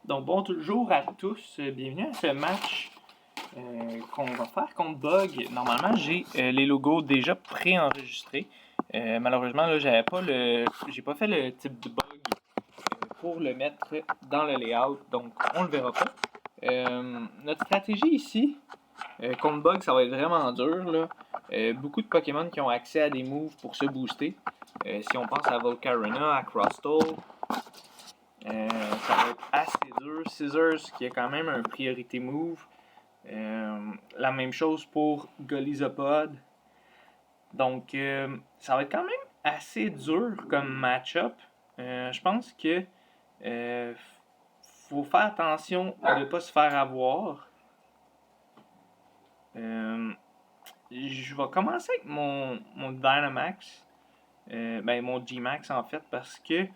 Donc bonjour à tous, bienvenue à ce match qu'on va faire contre Bug. Normalement, j'ai les logos déjà préenregistrés. Malheureusement, là, j'ai pas fait le type de bug pour le mettre dans le layout, donc on le verra pas. Notre stratégie ici, contre Bug, ça va être vraiment dur, là. Beaucoup de Pokémon qui ont accès à des moves pour se booster. Si on pense à Volcarona, à Crustle, ça va être assez dur. Scissors qui est quand même un priorité move. La même chose pour Golisopod. Donc ça va être quand même assez dur comme match-up. Je pense que faut faire attention de ne pas se faire avoir. Je vais commencer avec mon Dynamax. Mon G-Max en fait, parce que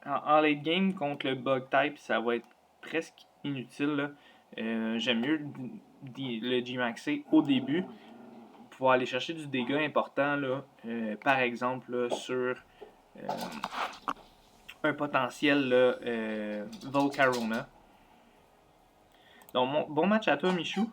en late game contre le bug type, ça va être presque inutile. Là. J'aime mieux le G-Maxer au début pour aller chercher du dégât important, là, par exemple là, sur un potentiel là, Volcarona. Donc, bon match à toi, Michou.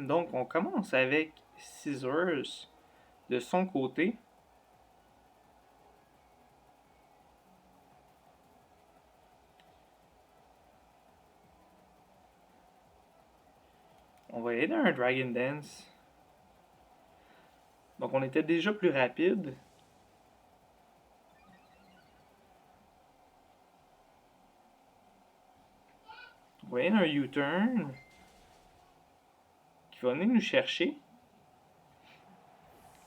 Donc, on commence avec Scissors de son côté. On va aller dans un Dragon Dance. Donc, on était déjà plus rapide. On va aller dans un U-turn qui va venir nous chercher.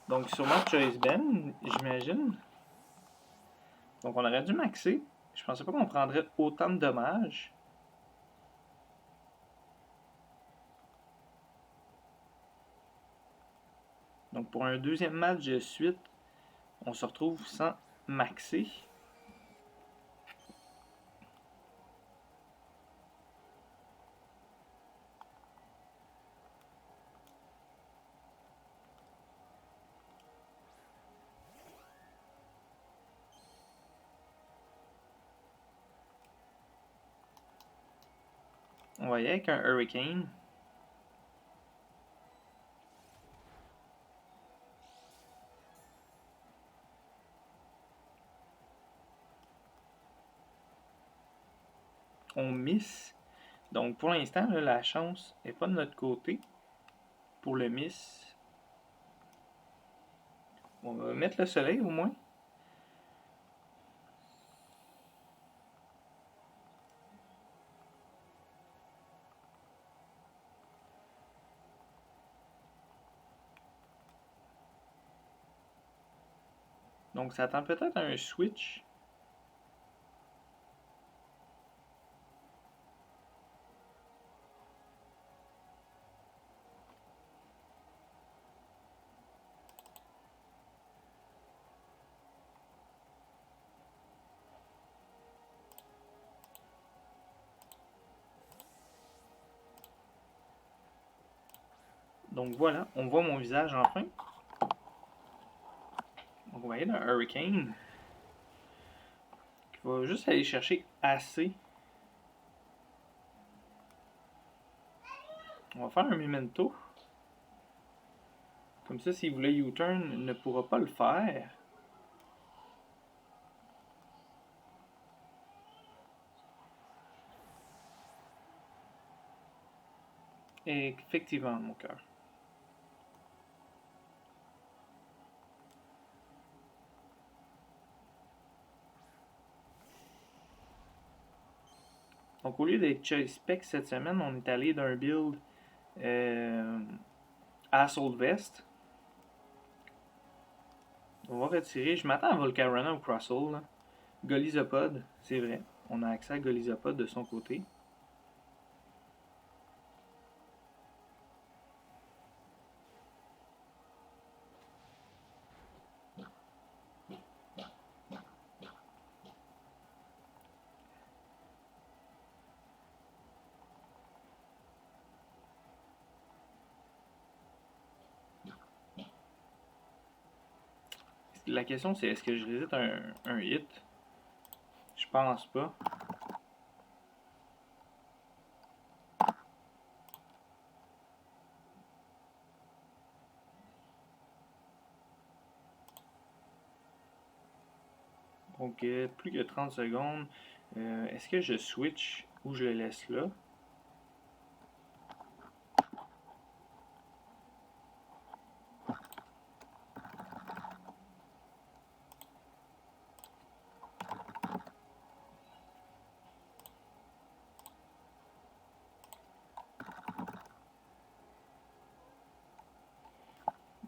Donc, sûrement Choice Ben, j'imagine. Donc, on aurait dû maxer. Je pensais pas qu'on prendrait autant de dommages. Donc, pour un deuxième match de suite, on se retrouve sans maxer. On va y aller avec un Hurricane. On miss. Donc pour l'instant, la chance n'est pas de notre côté pour le miss. On va mettre le soleil au moins. Donc ça attend peut-être un switch. Donc voilà, on voit mon visage enfin. Donc on va aller dans un Hurricane. Qui va juste aller chercher assez. On va faire un Memento. Comme ça, s'il voulait U-turn, il ne pourra pas le faire. Et effectivement, mon cœur. Donc au lieu d'être Choice Spec cette semaine, on est allé d'un build Assault Vest. On va retirer. Je m'attends à Volcarona ou Crustle. Golisopod, c'est vrai. On a accès à Golisopod de son côté. la question c'est est-ce que je résiste un hit? Je pense pas. Donc, plus que 30 secondes. Est-ce que je switch ou je le laisse là?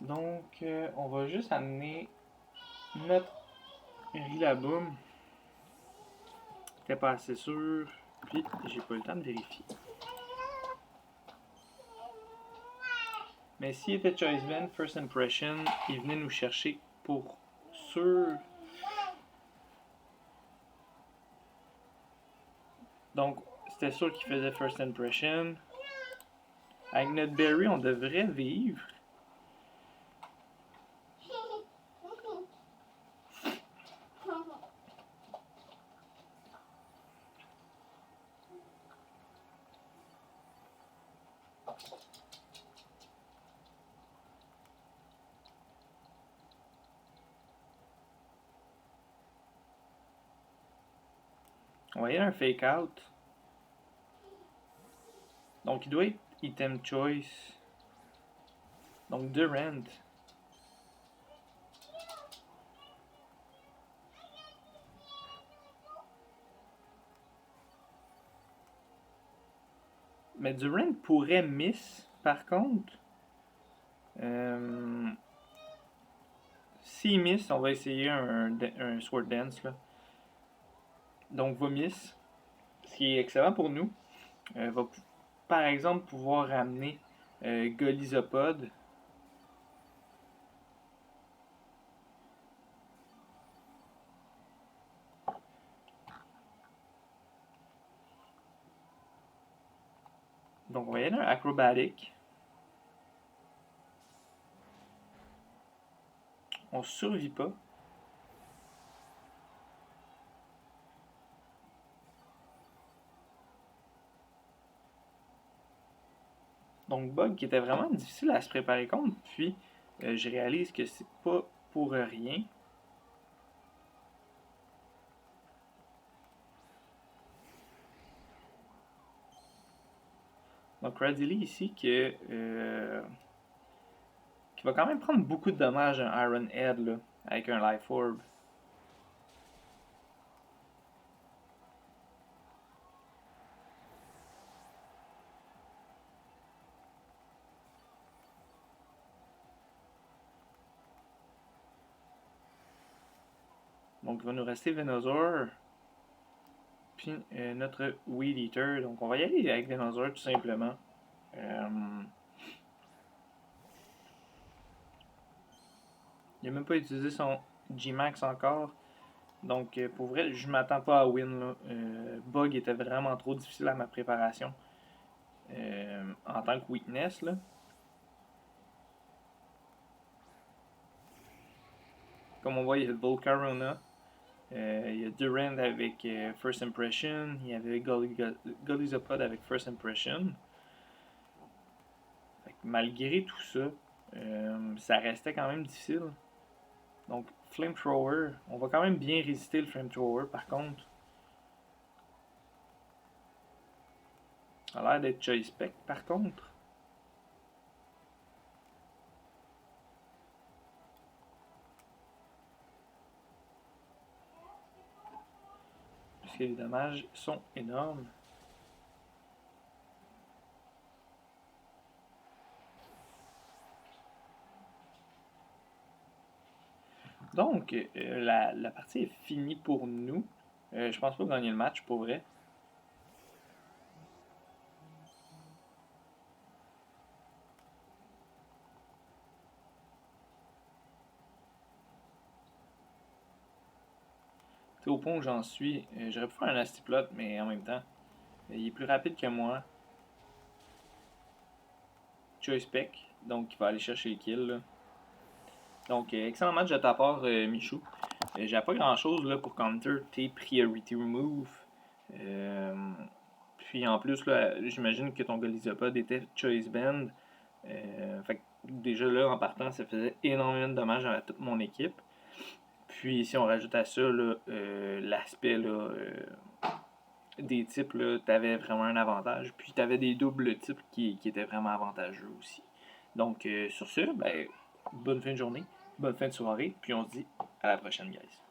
Donc, on va juste amener notre Rillaboom. C'était pas assez sûr. Puis, j'ai pas eu le temps de vérifier. Mais s'il était Choice Band, First Impression, il venait nous chercher pour sûr. Donc, c'était sûr qu'il faisait First Impression. Avec notre Berry, on devrait vivre. On va y aller un fake out. Donc il doit être item choice. Donc Durant. Mais Durant pourrait miss par contre. S'il miss, on va essayer un Sword Dance là. Donc va miss. Ce qui est excellent pour nous. Va par exemple pouvoir ramener Golizopod. Donc on va y aller un Acrobatic. On survit pas. Donc bug qui était vraiment difficile à se préparer contre. Puis je réalise que c'est pas pour rien. Donc Radilly ici qui va quand même prendre beaucoup de dommages un Iron Head là, avec un Life Orb. Donc il va nous rester Venusaur. Puis notre Weed Eater. Donc on va y aller avec Venusaur tout simplement. Il n'a même pas utilisé son G-Max encore. Donc pour vrai, je m'attends pas à win. Là. Bug était vraiment trop difficile à ma préparation. En tant que weakness. Là. Comme on voit, il y a Volcarona. Il y a Durant avec First Impression. Il y avait Golizopod avec First Impression. Malgré tout ça, ça restait quand même difficile. Donc, Flamethrower, on va quand même bien résister le Flamethrower par contre. Ça a l'air d'être Choice Spec par contre. Parce que les dommages sont énormes. Donc, la partie est finie pour nous. Je pense pas gagner le match pour vrai. C'est au point où j'en suis. J'aurais pu faire un Astiplot, mais en même temps, il est plus rapide que moi. Choice Spec, donc il va aller chercher le kill. Là. Donc, excellent match de ta part, Michou. J'avais pas grand chose là, pour counter tes priority remove. Euh, Puis en plus, là, j'imagine que ton Golisopod était Choice Band. Fait que déjà là, en partant, ça faisait énormément de dommages à toute mon équipe. Puis si on rajoute à ça l'aspect des types, tu avais vraiment un avantage. Puis tu avais des doubles types qui étaient vraiment avantageux aussi. Donc sur ce, ben, bonne fin de journée, bonne fin de soirée, puis on se dit à la prochaine, guys.